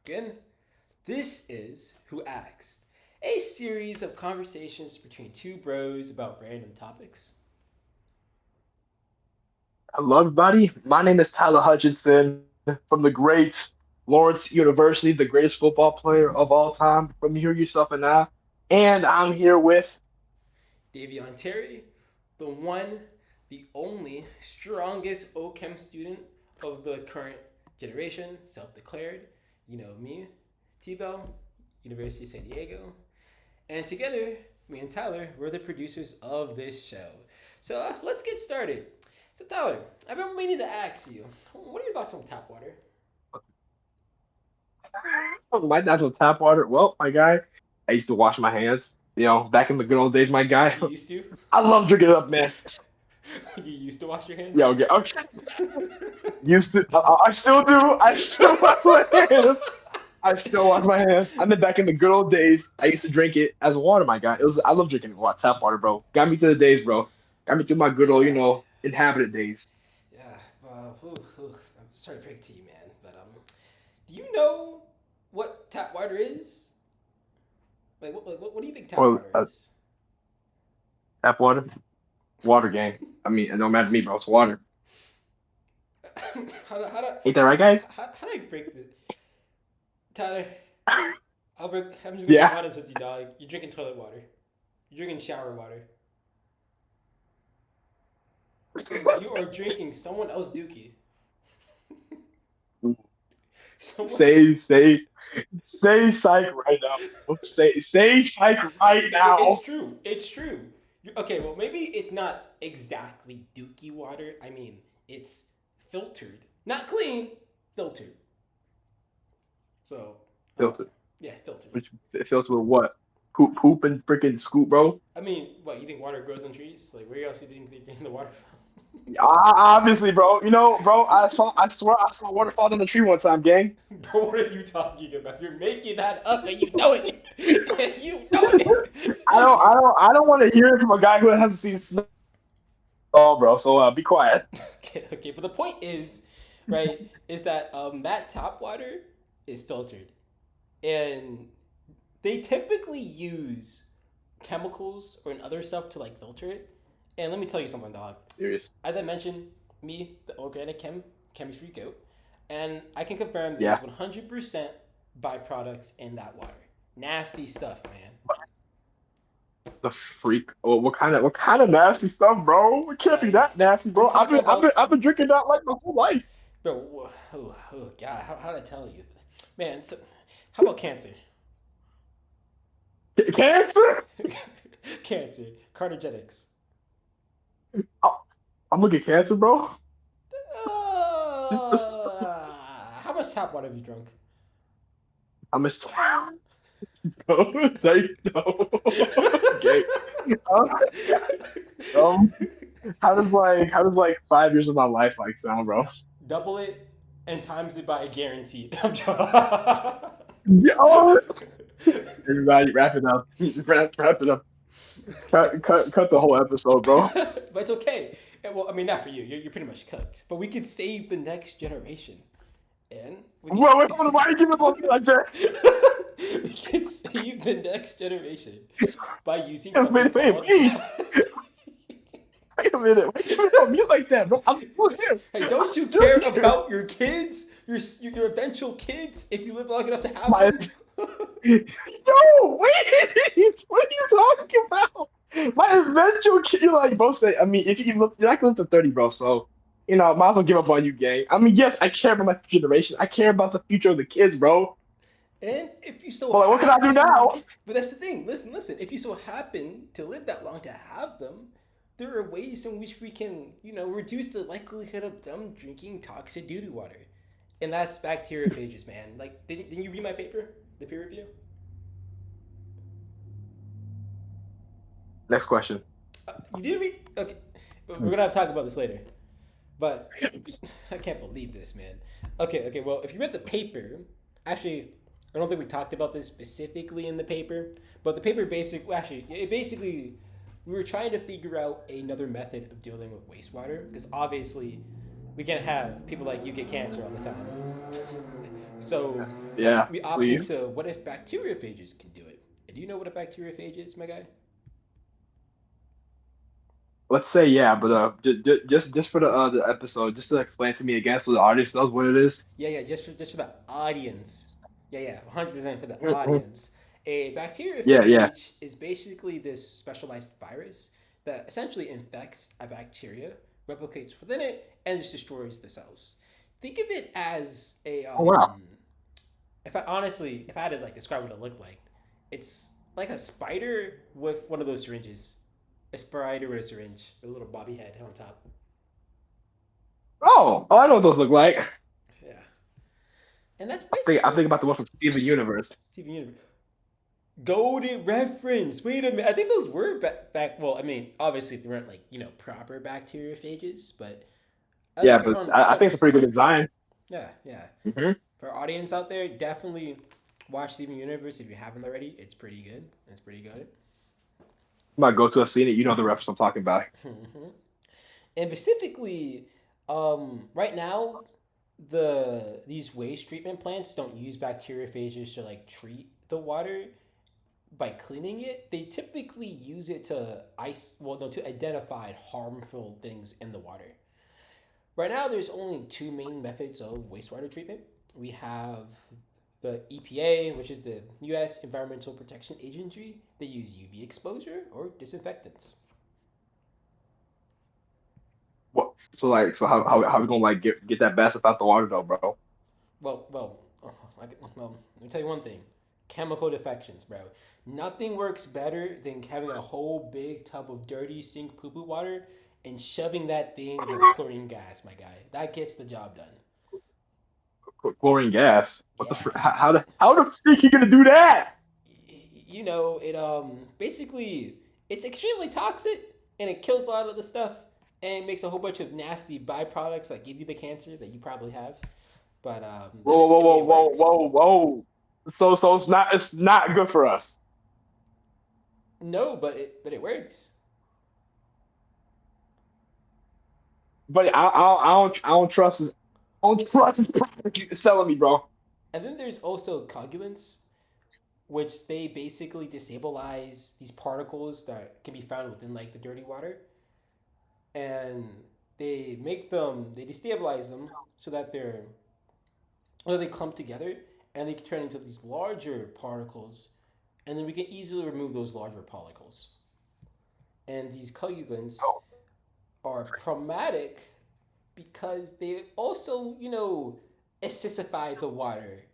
Again, this is Who Asked, a series of conversations between two bros about random topics. Hello, everybody. My name is Tyler Hutchinson from the great Lawrence University, the greatest football player of all time. From Hear Yourself and I. And I'm here with, Davion Terry, the one, the only, strongest OChem student of the current generation, self-declared. You know me, T-Bell, University of San Diego. And together, me and Tyler, we're the producers of this show. So let's get started. So Tyler, I've been meaning to ask you, what are your thoughts on tap water? my natural tap water. Well, my guy, I used to wash my hands. Back in the good old days, my guy. You used to? I love drinking it up, man. You used to wash your Yeah, hands? okay, okay. Used to. I still do. I still wash my hands. I still wash my hands. I mean, back in the good old days, I used to drink it as water, my guy. I love drinking tap water, bro. Got me to the days, bro. Got me through my good old, Yeah, inhabited days. yeah. I'm sorry to break it to you, man, but do you know what tap water is? What do you think tap Or water is? tap water, water gang. I mean, it don't matter to me, bro. It's water. how do how do Ain't that right, guys? how do I break the Tyler? I'm just gonna be Yeah. honest with you, dog. You're drinking toilet water. You're drinking shower water. You are drinking someone else dookie. Someone. Say psych right now. Say psych right It's now. true. It's true. Okay, well maybe it's not exactly dookie water. I mean, it's filtered, not clean, filtered. So, uh, Filter. yeah, filtered. Which filter with what? Poop and freaking scoop, bro. I mean, what you think water grows on trees? Like, where else do you think they're getting the water from? Obviously, bro. Bro. I swear, I saw a waterfall in the tree one time, gang. Bro, what are you talking about? You're making that up, and you know it. And you know it. I don't want to hear it from a guy who hasn't seen snow, bro. So be quiet. Okay. But the point is, right, is that that tap water is filtered, and they typically use chemicals or other stuff to like filter it. And let me tell you something, dog. Serious. As I mentioned, me, the organic chemistry goat, and I can confirm there's Yeah. 100% byproducts in that water. Nasty stuff, man. The freak. Oh, what kind of nasty stuff, bro? It can't be Like that nasty, we're bro. I've talking been I've been about, I've been drinking that like my whole life. bro. Oh God, how did I tell you, man? So, how about cancer? Cancer. Cancer, carcinogenics. Oh, I'm gonna get cancer, bro. This How much tap water have you drunk? I'm just sorry, no. Okay. Um, um, how does 5 years of my life like sound, bro? Double it and times it by a guarantee. Yeah, oh, everybody, wrap it up. Wrap it up. Cut the whole episode, bro. But it's okay. Well, I mean, not for you. You're pretty much cooked. But we could save the next generation, and we could Wait, hold on. Why are you giving up like that? we could save the next generation by using Wait, something wait, wait, called. wait a minute. Why are you giving up me like that, bro? I'm still here. Hey, I'm don't you still care here. about your kids, your eventual kids, if you live long enough to have My them? no, wait. What are you talking about? My eventual kid, you like, bro. Say, I mean, if you look, you're not going to 30, bro. So, might as well give up on you, gang. I mean, yes, I care about my generation. I care about the future of the kids, bro. And if you so But like, what can I do happen, now? but that's the thing. Listen. If you so happen to live that long to have them, there are ways in which we can, reduce the likelihood of them drinking toxic doo doo water, and that's bacteriophages, man. Like, didn't you read my paper, the peer review? Next question. You did read? Okay, we're gonna have to talk about this later. But I can't believe this, man. Okay. Well, if you read the paper, actually, I don't think we talked about this specifically in the paper, but the paper basically, we were trying to figure out another method of dealing with wastewater because obviously, we can't have people like you get cancer all the time. So Yeah, we opted please. to what if bacteriophages can do it? Do you know what a bacteriophage is, my guy? Let's say yeah, but just for the episode, just to explain to me again, so the audience knows what it is. Yeah, yeah, just for the audience. Yeah, yeah, 100% for the Mhm. audience. A Yeah, yeah. bacteriophage is basically this specialized virus that essentially infects a bacteria, replicates within it, and just destroys the cells. Think of it as a Oh wow. if I had to like describe what it looked like, it's like a spider with one of those syringes. A spider with a syringe with a little bobby head on top. Oh, I know what those look like. Yeah. And that's I basically think about the one from Steven Universe. Steven Universe. Golden reference. Wait a minute. I think those were back. Well, I mean, obviously they weren't like proper bacteriophages, but I Yeah, think but around I think it's a pretty good design. yeah, yeah. Hmm. For our audience out there, definitely watch Steven Universe if you haven't already. It's pretty good. It's pretty good. My go-to, I've seen it. You know the reference I'm talking about. And specifically, right now, these waste treatment plants don't use bacteriophages to like treat the water by cleaning it. They typically use it to to identify harmful things in the water. Right now, there's only two main methods of wastewater treatment. We have the EPA, which is the U.S. Environmental Protection Agency. They use UV exposure or disinfectants. What? So like, so how we gonna like get that bad stuff out the water though, bro? Well, let me tell you one thing: chemical defections, bro. Nothing works better than having a whole big tub of dirty sink poo poo water and shoving that thing with chlorine gas, my guy. That gets the job done. Chlorine gas. What the Yeah, how the freak you gonna do that? it basically it's extremely toxic and it kills a lot of the stuff and makes a whole bunch of nasty byproducts that give you the cancer that you probably have. But Whoa, whoa, I whoa, mean, it whoa, works. whoa, whoa. So it's not good for us. No, but it works. But I don't trust his I don't trust his product you selling me, bro. And then there's also coagulants, which they basically destabilize these particles that can be found within like the dirty water, and they destabilize them so that they clump together and they can turn into these larger particles, and then we can easily remove those larger particles. And these coagulants Oh, are problematic because they also, acidify the water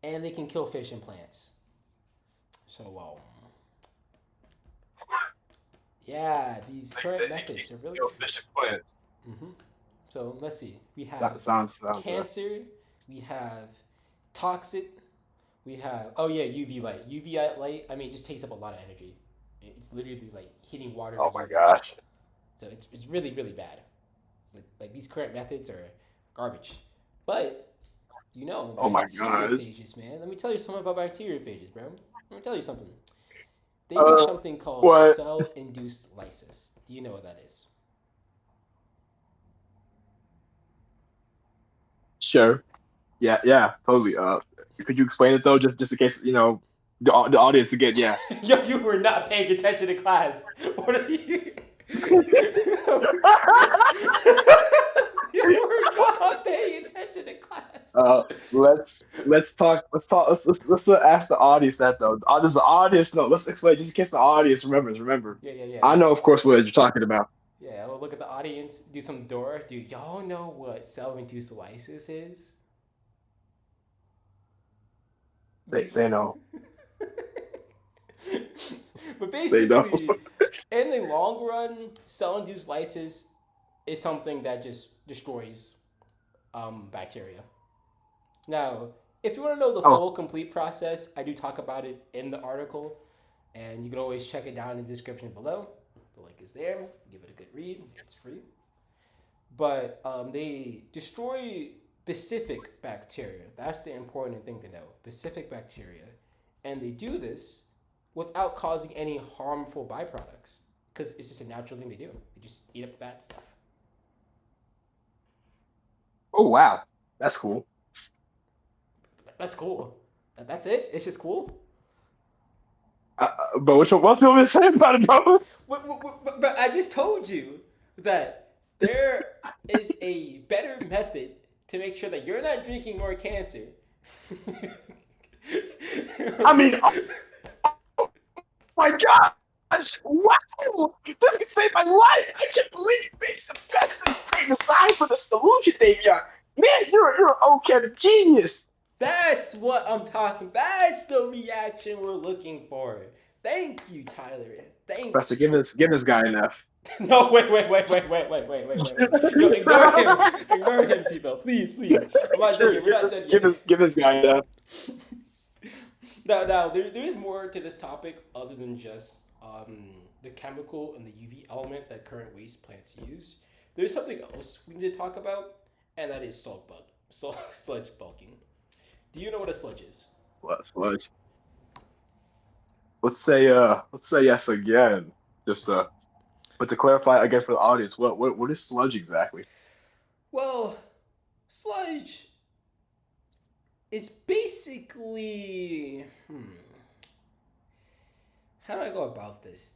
and they can kill fish and plants. So, yeah, these they, current they keep methods are really your good. vicious plan. Hmm. So, let's see. We That have sounds cancer, we have toxic, we have, oh yeah, UV light. UV light, I mean, it just takes up a lot of energy. It's literally like heating water oh with my UV light. gosh. So, it's really, really bad. Like these current methods are garbage. But Oh my gosh. bacteriophages, man. Let me tell you something about bacteriophages, bro. Let me tell you something. They do Uh something called what? cell-induced lysis. Do you know what that is? Sure. Yeah, yeah, totally. Could you explain it though, just in case the audience again? Yeah. Yo, you were not paying attention to class. What are you? You were not paying attention to class. Let's talk. Let's ask the audience that though. Does the audience know? Let's explain just in case the audience remembers. Remember, Yeah, yeah, yeah, I yeah. know, of course, what you're talking about. Yeah, we'll look at the audience, do some door. Do y'all know what cell-induced lysis is? Say no. But Say no. basically, in the long run, cell-induced lysis is something that just destroys bacteria. Now, if you want to know the Oh, full complete process, I do talk about it in the article, and you can always check it down in the description below. The link is there. Give it a good read. It's free. But they destroy specific bacteria. That's the important thing to know. Specific bacteria, and they do this without causing any harmful byproducts because it's just a natural thing they do. They just eat up the bad stuff. oh wow, that's cool. That's cool. That's it. It's just cool. But what's you want me to say about it, bro? But I just told you that there is a better method to make sure that you're not drinking more cancer. I mean, my gosh! Wow! This can save my life! I can't believe you made some testing putting aside for the solution, Davion. Man, you're an okay genius. That's what I'm talking. That's the reaction we're looking for. Thank you, Tyler. Thank Professor, you. give this guy an F. No, wait. Yo, ignore him. Ignore him, Tebow. Please, please. I'm not done Sure, yet. We're not done give this guy an F. Now, there is more to this topic other than just the chemical and the UV element that current waste plants use. There's something else we need to talk about, and that is sludge bulking. Do you know what a sludge is? What sludge? Let's say yes again. Just but to clarify again for the audience, what is sludge exactly? Well, sludge is basically how do I go about this?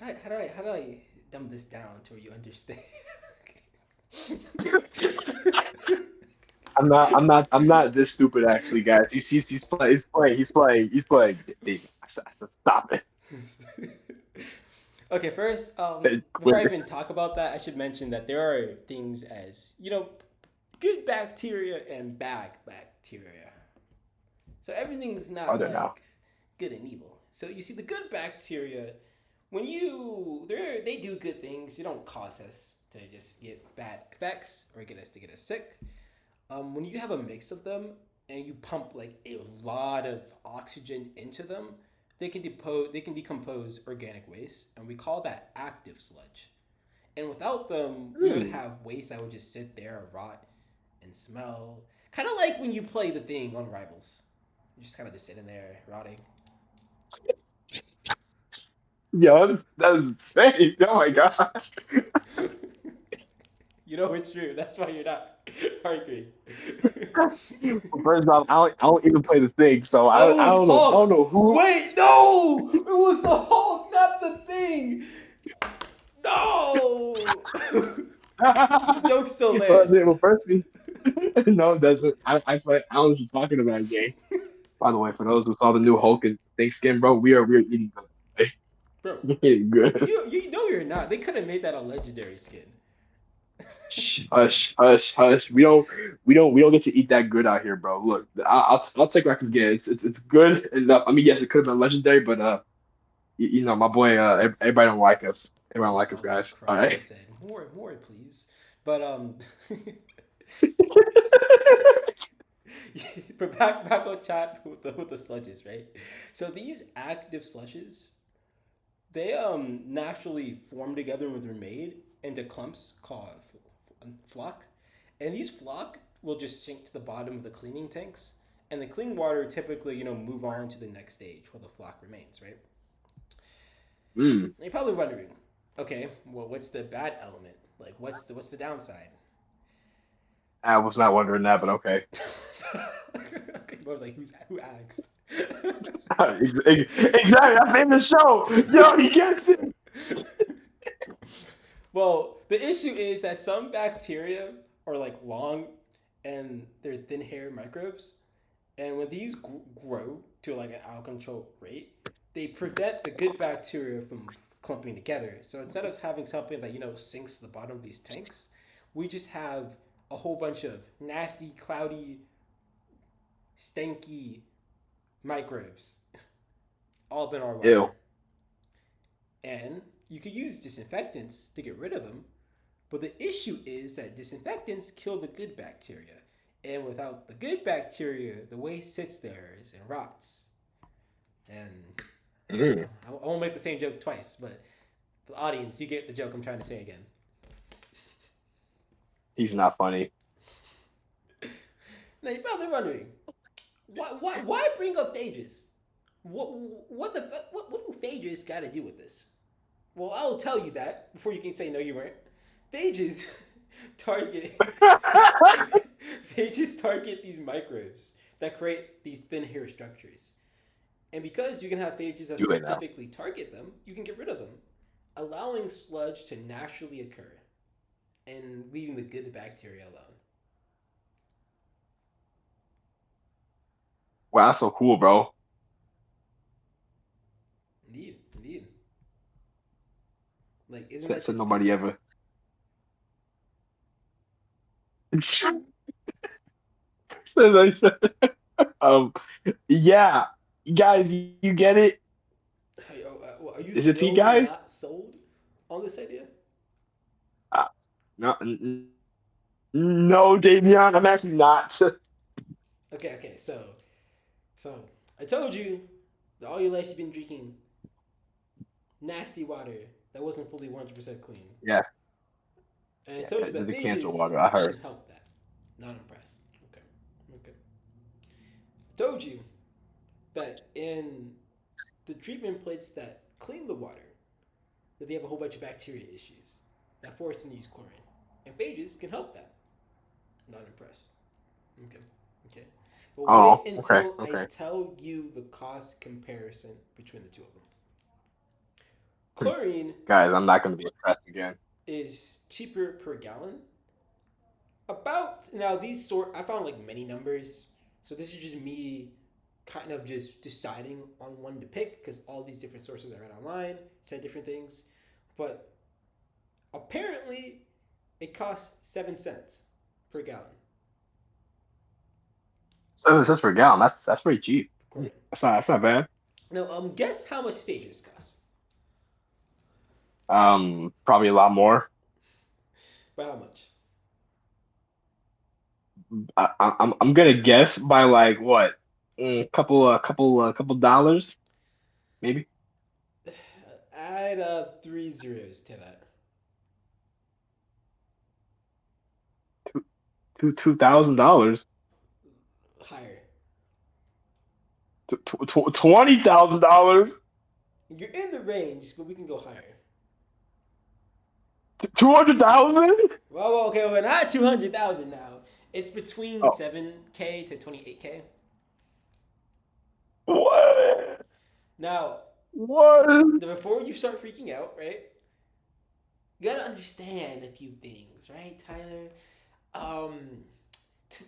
How do I dumb this down to where you understand? I'm not this stupid actually, guys. He's playing. Stop it. Okay, first, before I Quick. even talk about that, I should mention that there are things as good bacteria and bad bacteria. So everything's not Are there like now? good and evil. So you see, the good bacteria, they do good things. They don't cause us to just get bad effects or get us sick. When you have a mix of them and you pump like a lot of oxygen into them, they can decompose organic waste, and we call that active sludge. And without them, we would have waste that would just sit there, rot, and smell. Kind of like when you play the thing on Rivals. You're just kind of just sitting there, rotting. Yo, that's insane. Oh my god. You know it's true. That's why you're not arguing. First off, I don't even play the thing, so Oh, it was I don't Hulk. know who. Wait, no! It was the Hulk, not the thing. No! The joke still lands. Well, first, no, it doesn't. I don't know what you're talking about, gang. By the way, for those who saw the new Hulk and Thick Skin, bro, we're eating good today. Bro, We're eating good. you know you're not. They could have made that a legendary skin. Hush. We don't get to eat that good out here, bro. Look, I'll take what I can get. It's good enough. I mean, yes, it could have been legendary, but you know, my boy, everybody don't like us. Everybody don't like us, Almost guys. cried. All I right. said, more, please. But but back on chat with the sludges, right? So these active sludges, they naturally form together when they're made into clumps called flock, and these flock will just sink to the bottom of the cleaning tanks, and the clean water typically move on to the next stage where the flock remains, right? Mm. You're probably wondering, okay, well, what's the bad element? Like, what's the downside? I was not wondering that, but okay. Okay, I was like, who asked? Exactly. That's the name of the show. Yo, he gets it. Well, the issue is that some bacteria are like long and they're thin hair microbes. And when these grow to like an out of control rate, they prevent the good bacteria from clumping together. So instead of having something that sinks to the bottom of these tanks, we just have a whole bunch of nasty, cloudy, stanky microbes all up in our water. Ew. And you could use disinfectants to get rid of them, but the issue is that disinfectants kill the good bacteria. And without the good bacteria, the waste sits there and rots. And I won't make the same joke twice, but the audience, you get the joke I'm trying to say again. He's not funny. Now you're probably wondering, why bring up phages? What do phages got to do with this? Well, I'll tell you that before you can say no, you weren't. Phages target phages target these microbes that create these thin hair structures. And because you can have phages that You ain't know. specifically target them, you can get rid of them, allowing sludge to naturally occur and leaving the good bacteria alone. Wow, that's so cool, bro. Indeed, indeed. Like, isn't Said, that said just good? nobody ever. said, I said, um, yeah, guys, you get it? Are you Is it P, still guys? not sold on this idea? Uh, no, no, Davion, I'm actually not. Okay, okay. So I told you that all your life you've been drinking nasty water that wasn't fully 100% clean, Yeah, and I yeah, told you that the cancer phages water. I can heard. help that. Not impressed. Okay, okay. I told you that in the treatment plates that clean the water, that they have a whole bunch of bacteria issues that force them to use chlorine, and phages can help that. Not impressed. Okay, okay. But wait Oh, okay, until I okay. tell you the cost comparison between the two of them. Chlorine Guys, I'm not gonna be impressed again. is cheaper per gallon. About now these sort I found like many numbers, so this is just me kind of just deciding on one to pick because all these different sources I read online said different things, but apparently it costs 7 cents per gallon 7 cents per gallon. That's pretty cheap. for chlorine. That's not bad. Now guess how much phages cost? Probably a lot more. By how much? I'm gonna guess by like what, couple dollars, maybe Add three zeros to that. $2,000, Higher. $20,000, You're in the range, but we can go higher. 200,000. Well, okay, well, not 200,000 now. It's between Oh, 7K to 28K. what? Now, What? before you start freaking out, right? You gotta understand a few things, right, Tyler? Um,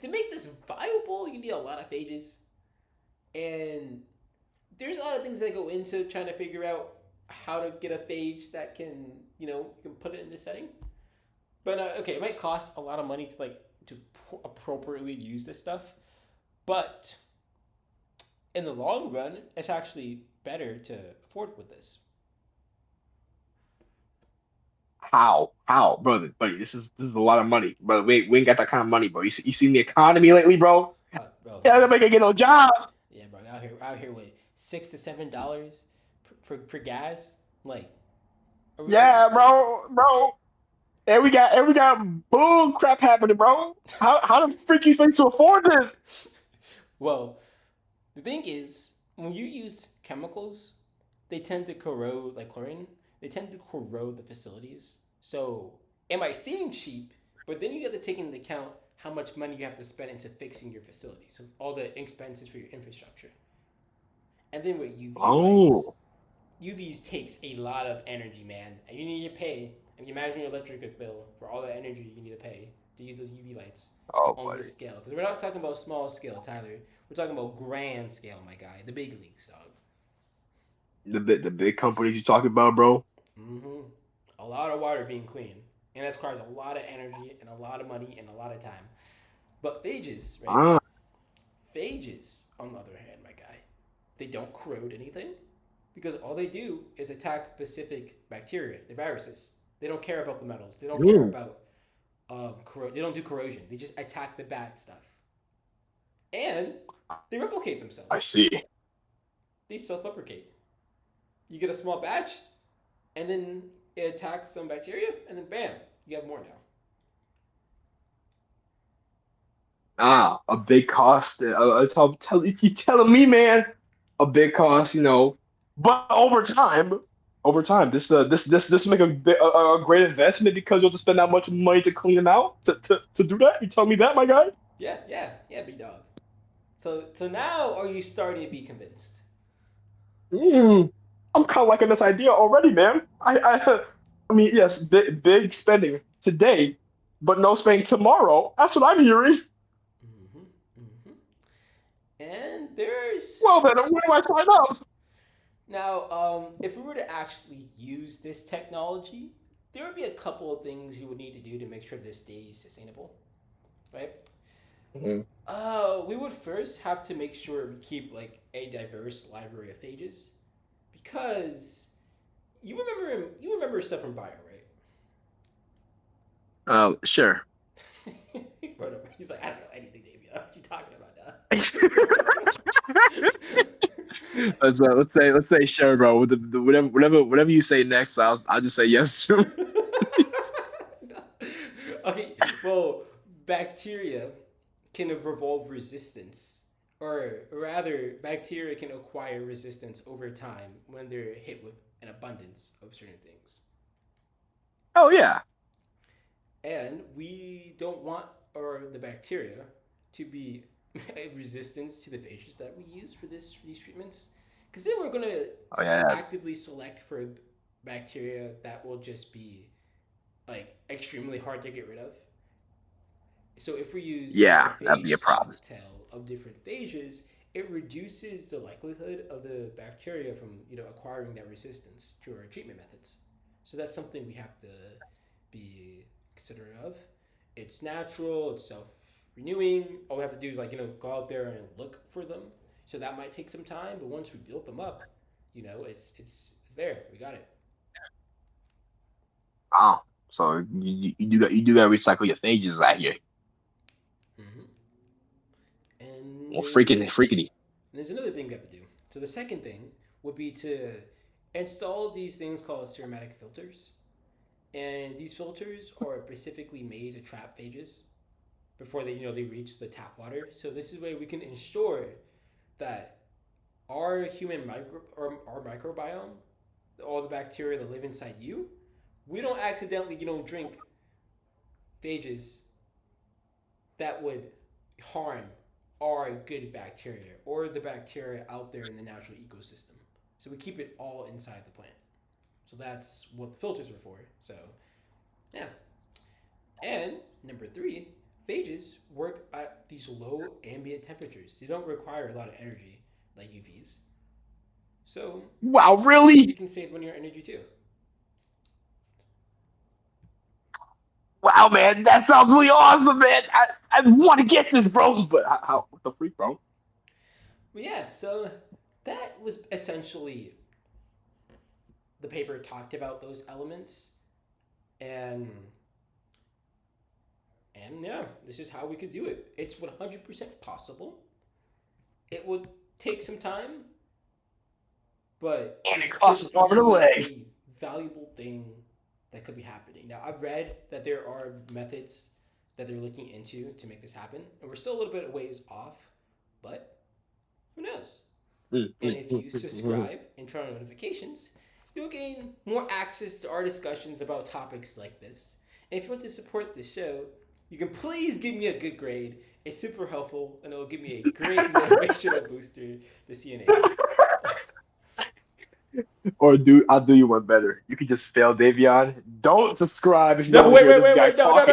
to make this viable, you need a lot of phages, and there's a lot of things that go into trying to figure out how to get a phage that can, you can put it in this setting. But okay, it might cost a lot of money to appropriately use this stuff, but in the long run, it's actually better to afford with this. How, brother, buddy? This is a lot of money, but we ain't got that kind of money, bro. You seen the economy lately, bro? Bro, Yeah, nobody can get no jobs. yeah, bro, out here with $6 to $7 per gas, like, are we, Yeah, bro. And we got bull crap happening, bro. How the freak you supposed to afford this? well, the thing is, when you use chemicals, they tend to corrode, like chlorine, they tend to corrode the facilities. So it might seem cheap, but then you have to take into account how much money you have to spend into fixing your facility. So all the expenses for your infrastructure. And then with UV lights, Oh, UVs takes a lot of energy, man. And you need to pay. And you imagine your electric bill for all the energy you need to pay to use those UV lights oh, on buddy. this scale. Because we're not talking about small scale, Tyler. We're talking about grand scale, my guy. The big leagues, dog. The big companies you talking about, bro? Mm-hmm. A lot of water being clean. And that requires a lot of energy and a lot of money and a lot of time. But phages, right? Ah, Phages, on the other hand, my guy, they don't corrode anything because all they do is attack specific bacteria, the viruses. They don't care about the metals. They don't care ooh, about they don't do corrosion. They just attack the bad stuff, and they replicate I themselves. see. They self-replicate. You get a small batch, and then it attacks some bacteria, and then bam, you have more now. A big cost. You telling me, man, a big cost, but over time, this make a great investment because you'll just spend that much money to clean them out to do that. You tell me that, my guy? Yeah, yeah, yeah, big dog. So now are you starting to be convinced? Mm, I'm kind of liking this idea already, man. I mean, yes, big spending today, but no spending tomorrow. That's what I'm hearing. Hmm. Hmm. And there's Well, then, where do I sign up? now, if we were to actually use this technology, there would be a couple of things you would need to do to make sure this stays sustainable, right? Mhm. We would first have to make sure we keep like a diverse library of phages, because you remember stuff from bio, Sure. right? He's like, I don't know anything, Davey. What you talking about Let's say sure, bro. Whatever you say next, I'll just say yes to. now? Okay, well, bacteria can evolve resistance, or rather, bacteria can acquire resistance over time when they're hit with an abundance of certain things. Oh yeah, And we don't want the bacteria to be a resistance to the phages that we use for these treatments, because then we're gonna oh yeah, actively select for bacteria that will just be like extremely hard to get rid of. So if we use a yeah. That'd be a phage problem. cocktail of different phages, it reduces the likelihood of the bacteria from acquiring that resistance to our treatment methods. So that's something we have to be considerate of. It's natural. It's self renewing. All we have to do is go out there and look for them. So that might take some time, but once we build them up, it's there. We got it. Oh, so you do got to recycle your phages out here. Hmm. And Well, freaking freaking. there's another thing we have to do. So the second thing would be to install these things called ceramatic filters. And these filters are specifically made to trap phages before they reach the tap water. So this is where we can ensure that our human micro or our microbiome, all the bacteria that live inside you, we don't accidentally drink phages that would harm our good bacteria or the bacteria out there in the natural ecosystem. So we keep it all inside the plant. So that's what the filters are for. So yeah. And number three, phages work at these low ambient temperatures. They don't require a lot of energy like UVs. So Wow, you really? can save money on energy too. Wow, man, that sounds really awesome, man. I want to get this, bro. But how what the freak, bro? But yeah, so that was essentially the paper talked about those elements, and yeah, this is how we could do it. It's 100% possible. It would take some time, but And it this costs could an arm and a be leg. a valuable thing that could be happening. Now, I've read that there are methods that they're looking into to make this happen, and we're still a little bit of ways off, but who knows? Mm, And mm, if mm, you mm, mm. subscribe and turn on notifications, you'll gain more access to our discussions about topics like this. And if you want to support the show, you can please give me a good grade. It's super helpful, and it will give me a great motivational booster to see an A. Or I'll do you one better. You could just fail Davion. Don't subscribe if you don't No, want to wait, hear wait, this wait, guy wait, no, no, no, talking.